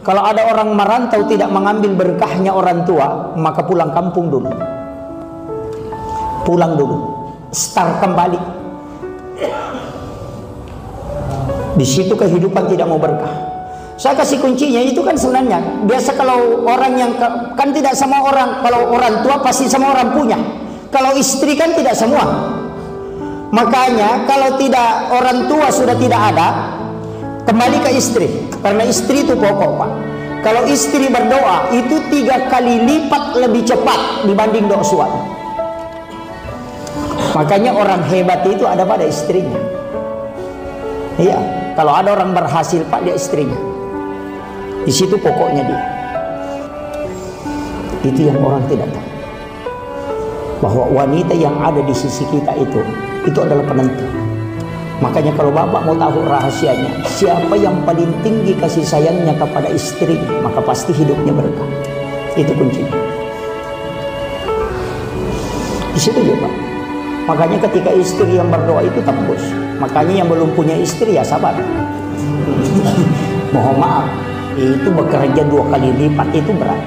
Kalau ada orang merantau tidak mengambil berkahnya orang tua, maka pulang kampung dulu. Pulang dulu, start kembali. Di situ kehidupan tidak mau berkah. Saya kasih kuncinya, itu kan sebenarnya biasa kalau orang yang kan tidak sama orang, kalau orang tua pasti sama orang punya. Kalau istri kan tidak semua. Makanya kalau tidak orang tua sudah tidak ada, kembali ke istri, karena istri itu pokok, Pak. Kalau istri berdoa itu 3 kali lipat lebih cepat dibanding doa suami. Makanya orang hebat itu ada pada istrinya. Iya, kalau ada orang berhasil, Pak, dia istrinya. Di situ pokoknya dia. Itu yang orang tidak tahu. Bahwa wanita yang ada di sisi kita itu adalah penentu. Makanya kalau bapak mau tahu rahasianya, siapa yang paling tinggi kasih sayangnya kepada istri, maka pasti hidupnya berkah. Itu kuncinya. Di situ juga, Pak. Makanya ketika istri yang berdoa itu tembus. Makanya yang belum punya istri ya sabar. Mohon maaf, itu bekerja 2 kali lipat itu berat.